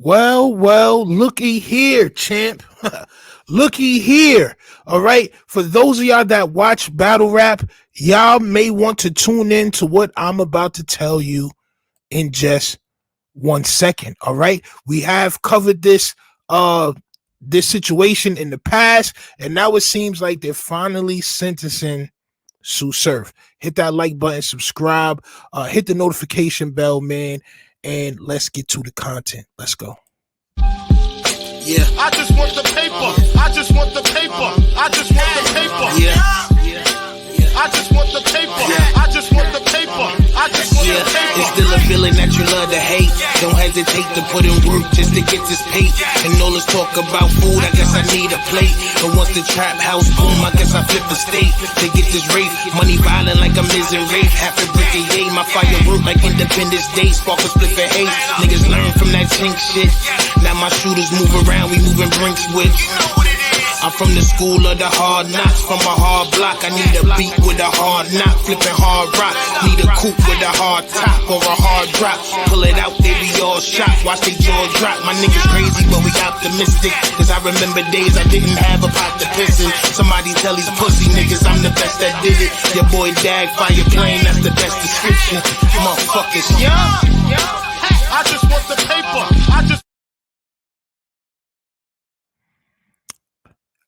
Well, looky here, champ. Looky here. All right. For those of y'all that watch battle rap, y'all may want to tune in to what I'm about to tell you in just 1 second. All right. We have covered this situation in the past, and now it seems like they're finally sentencing Sue Surf. Hit that like button, subscribe, hit the notification bell, man, and let's get to the content. Let's go. Yeah. I just want the paper. I just want the paper. I just want the paper. Yeah. I just want the paper. Yeah. I just want the paper. I just want the paper. It's still a feeling that you love to hate. Don't hesitate to put in work just to get this pay. And all this talk about food, I guess I need a plate. But once the trap house boom, I guess I flip the state to get this rate. Money violent like I'm Miz and Rafe. Half a brick a yay. My fire work like Independence Day. Spark a split for hate. Niggas learn from that chink shit. Now my shooters move around, we moving brinks with. I'm from the school of the hard knocks, from a hard block. I need a beat with a hard knock, flipping hard rock. Need a coupe with a hard top or a hard drop. Pull it out, they be all shocked, watch they jaw drop. My niggas crazy, but we optimistic. Cause I remember days I didn't have a pot to piss in. Somebody tell these pussy niggas I'm the best that did it. Your boy Dag, fire plane, that's the best description. Motherfuckers, yeah. I just want the paper.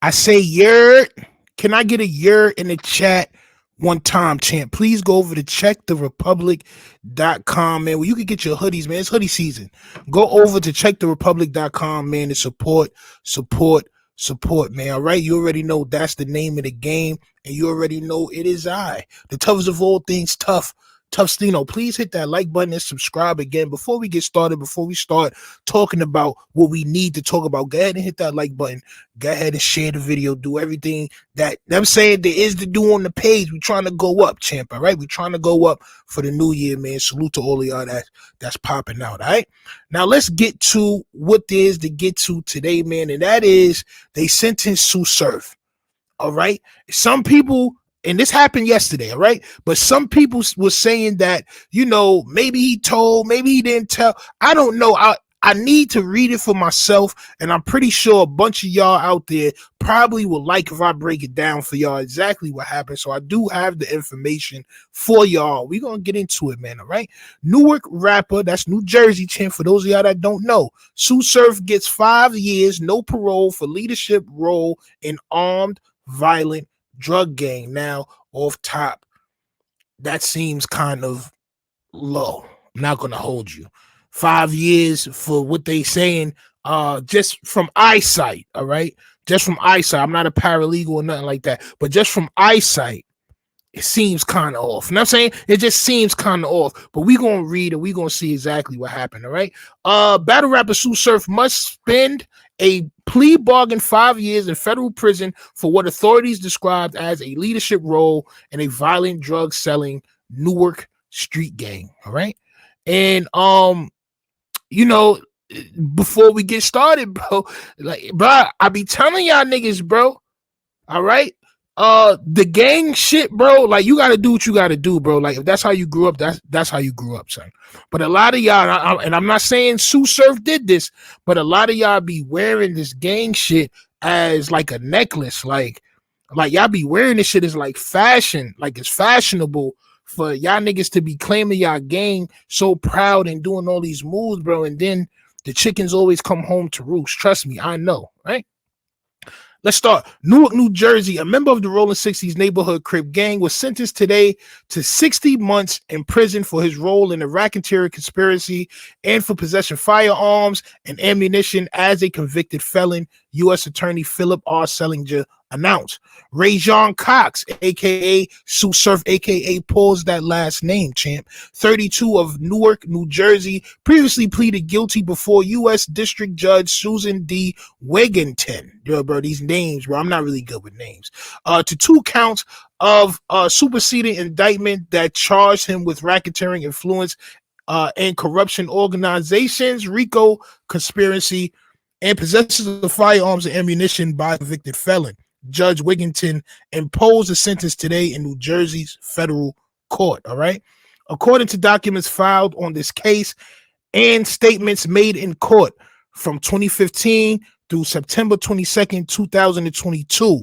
I say yurt. Can I get a yurt in the chat one time, champ? Please go over to checktherepublic.com, man, where you can get your hoodies, man. It's hoodie season. Go over to checktherepublic.com, man, to support, man. All right. You already know that's the name of the game, and you already know it is I, the toughest of all things tough. Stino, please hit that like button and subscribe again. Before we get started, before we start talking about what we need to talk about, go ahead and hit that like button. Go ahead and share the video. Do everything that I'm saying there is to do on the page. We're trying to go up, champ. All right. We're trying to go up for the new year, man. Salute to all of y'all that's popping out. All right. Now let's get to what there is to get to today, man. And that is they sentenced Sue Surf. All right. Some people, and this happened yesterday, all right? But some people were saying that, maybe he told, maybe he didn't tell. I don't know. I need to read it for myself, and I'm pretty sure a bunch of y'all out there probably would like if I break it down for y'all exactly what happened. So I do have the information for y'all. We're going to get into it, man, all right? Newark rapper, that's New Jersey, champ, for those of y'all that don't know. Sue Surf gets 5 years, no parole for leadership role in armed, violent drug gang. Now, off top, that seems kind of low. I'm not gonna hold you. 5 years for what they saying, just from eyesight, all right? Just from eyesight. I'm not a paralegal or nothing like that, but just from eyesight, it seems kind of off. You know what I'm saying? It just seems kind of off. But we're gonna read and we're gonna see exactly what happened. All right. Battle rapper Sue Surf must spend a plea bargain 5 years in federal prison for what authorities described as a leadership role in a violent drug selling Newark street gang. All right. And before we get started, bro, I be telling y'all niggas, bro. All right. The gang shit, bro, like you gotta do what you gotta do, bro. Like if that's how you grew up, that's how you grew up, son. But a lot of y'all, and I'm not saying Sue Surf did this, but a lot of y'all be wearing this gang shit as like a necklace, like y'all be wearing this shit as like fashion, like it's fashionable for y'all niggas to be claiming y'all gang so proud and doing all these moves, bro. And then the chickens always come home to roost. Trust me, I know, right? Let's start. Newark, New Jersey, a member of the Rolling 60s neighborhood Crip gang was sentenced today to 60 months in prison for his role in the racketeering conspiracy and for possession of firearms and ammunition as a convicted felon, U.S. Attorney Philip R. Sellinger announced. Rajon Cox, a.k.a. Sue Surf, a.k.a. pause that last name, champ, 32 of Newark, New Jersey, previously pleaded guilty before U.S. District Judge Susan D. Wigginton. Yo, bro, these names, bro, I'm not really good with names. To 2 counts of superseding indictment that charged him with racketeering influence and corruption organizations, RICO conspiracy, and possession of firearms and ammunition by a convicted felon. Judge Wigginton imposed a sentence today in New Jersey's federal court. All right. According to documents filed on this case and statements made in court, from 2015 through September 22nd, 2022.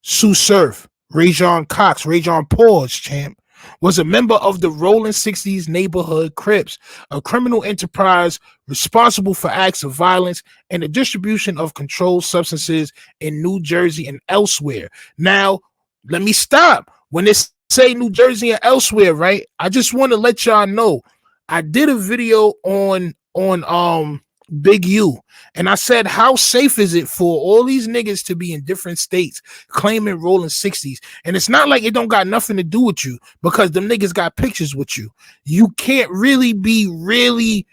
Sue Surf, Rajon Cox, Rajon Pause, champ, was a member of the Rolling 60s Neighborhood Crips, a criminal enterprise responsible for acts of violence and the distribution of controlled substances in New Jersey and elsewhere. Now, let me stop. When they say New Jersey and elsewhere, right? I just want to let y'all know I did a video on Big U, and I said, how safe is it for all these niggas to be in different states claiming rolling 60s? And it's not like it don't got nothing to do with you, because them niggas got pictures with you. You can't really be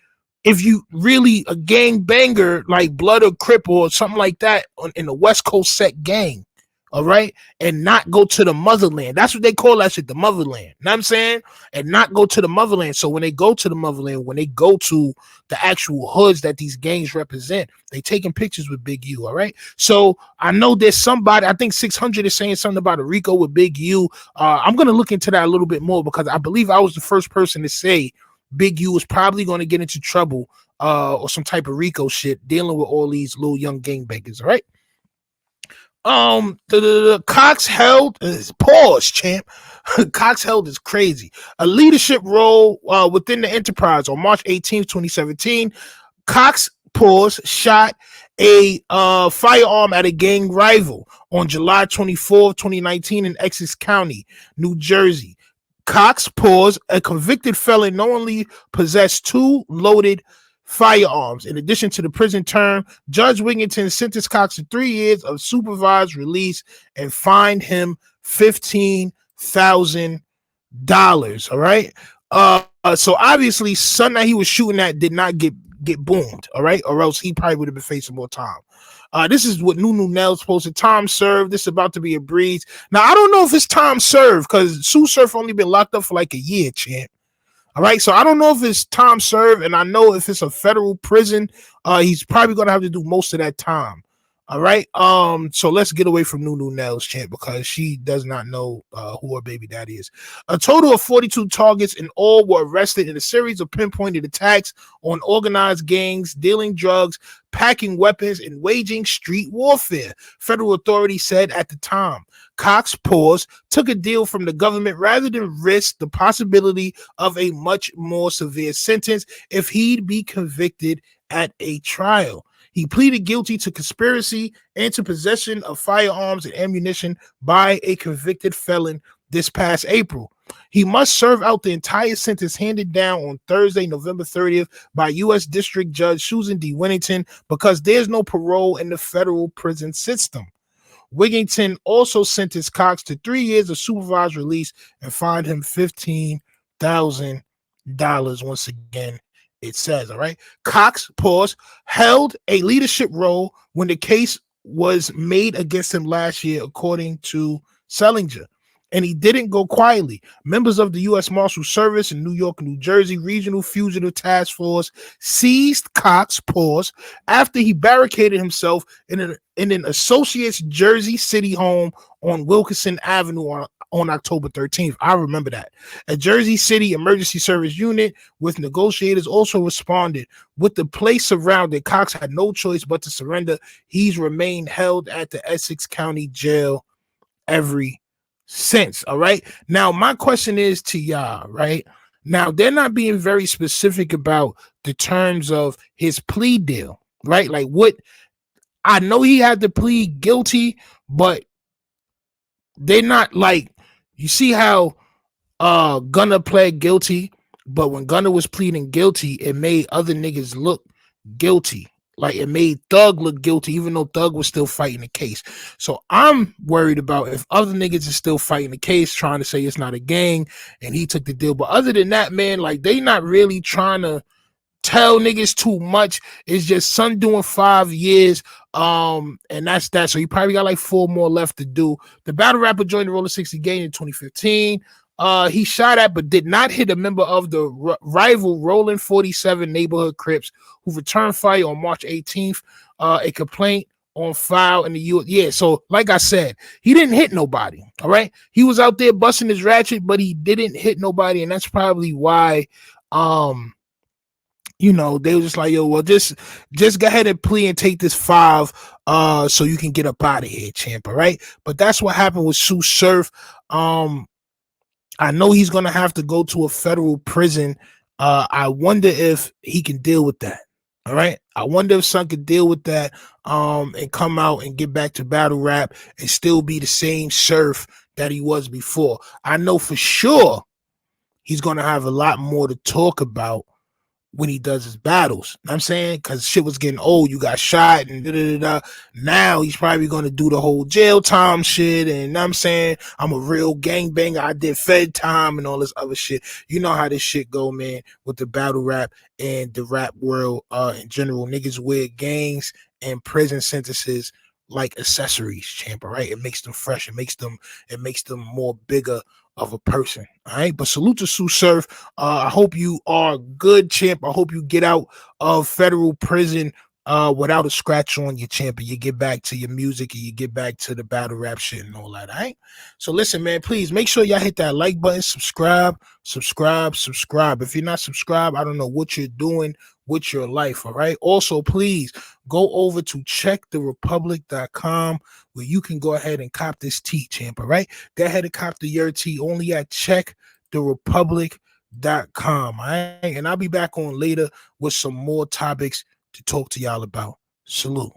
if you really a gang banger like Blood or Crip or something like that in the West Coast set gang, all right, and not go to the motherland. That's what they call that shit, the motherland. You know what I'm saying? And not go to the motherland. So when they go to the motherland, when they go to the actual hoods that these gangs represent, they taking pictures with Big U, all right? So I know there's somebody, I think 600 is saying something about a Rico with Big U. I'm going to look into that a little bit more, because I believe I was the first person to say Big U is probably going to get into trouble or some type of Rico shit dealing with all these little young gangbangers, all right? The Cox held pause, champ. Cox held is crazy. A leadership role within the enterprise on March 18th, 2017. Cox pause shot a firearm at a gang rival on July 24th, 2019 in Essex County, New Jersey. Cox pause, a convicted felon, knowingly possessed 2 loaded firearms. In addition to the prison term, Judge Wigington sentenced Cox to 3 years of supervised release and fined him $15,000. All right. So obviously, son that he was shooting at did not get boomed. All right, or else he probably would have been facing more time. This is what Nunu Nels posted. Time served. This is about to be a breeze. Now I don't know if it's time served, because Sue Surf only been locked up for like a year, champ. All right, so I don't know if it's time served, and I know if it's a federal prison, he's probably gonna have to do most of that time. All right, so let's get away from Nunu Nels, champ, because she does not know who her baby daddy is. A total of 42 targets in all were arrested in a series of pinpointed attacks on organized gangs, dealing drugs, packing weapons, and waging street warfare, federal authorities said at the time. Cox pause took a deal from the government rather than risk the possibility of a much more severe sentence if he'd be convicted at a trial. He pleaded guilty to conspiracy and to possession of firearms and ammunition by a convicted felon this past April. He must serve out the entire sentence handed down on Thursday, November 30th by U.S. District Judge Susan D. Winnington, because there's no parole in the federal prison system. Wigington also sentenced Cox to 3 years of supervised release and fined him $15,000. Once again, it says, all right. Cox pause held a leadership role when the case was made against him last year, according to Selinger. And he didn't go quietly. Members of the U.S. Marshal Service in New York and New Jersey Regional Fugitive Task Force seized Cox pause after he barricaded himself in an Associates Jersey City home on Wilkinson Avenue on October 13th. I remember that. A Jersey City Emergency Service unit with negotiators also responded. With the place surrounded, Cox had no choice but to surrender. He's remained held at the Essex County Jail every since. All right. Now, my question is to y'all, right? Now, they're not being very specific about the terms of his plea deal, right? Like, what I know he had to plead guilty, but they're not like, you see how Gunna pled guilty, but when Gunna was pleading guilty, it made other niggas look guilty. Like, it made Thug look guilty, even though Thug was still fighting the case. So I'm worried about if other niggas are still fighting the case, trying to say it's not a gang and he took the deal. But other than that, man, like, they not really trying to tell niggas too much. It's just son doing 5 years. And that's that. So he probably got like 4 more left to do. The battle rapper joined the Roller 60 gang in 2015. He shot at but did not hit a member of the rival Rolling 47 Neighborhood Crips who returned fire on March 18th. A complaint on file in the U.S. Yeah, so like I said, he didn't hit nobody. All right, he was out there busting his ratchet, but he didn't hit nobody, and that's probably why you know, they were just like, yo, well, just go ahead and plea and take this 5 so you can get up out of here, champ, all right? But that's what happened with Sue Surf. I know he's gonna have to go to a federal prison. I wonder if he can deal with that. All right. I wonder if Son could deal with that and come out and get back to battle rap and still be the same Surf that he was before. I know for sure he's gonna have a lot more to talk about when he does his battles. You know what I'm saying? Because shit was getting old. You got shot and da da da. Now he's probably going to do the whole jail time shit. And you know what I'm saying? I'm a real gangbanger. I did Fed time and all this other shit. You know how this shit go, man, with the battle rap and the rap world in general. Niggas wear gangs and prison sentences like accessories, champ, all right? It makes them fresh. It makes them more bigger of a person. All right. But salute to Sue Surf. I hope you are good, champ. I hope you get out of federal prison without a scratch on your champ, and you get back to your music and you get back to the battle rap shit and all that. All right. So listen, man, please make sure y'all hit that like button, subscribe. If you're not subscribed, I don't know what you're doing with your life. All right. Also, please go over to checktherepublic.com where you can go ahead and cop this tea, champ. All right. Go ahead and cop the your tea only at checktherepublic.com. All right. And I'll be back on later with some more topics to talk to y'all about. Salute.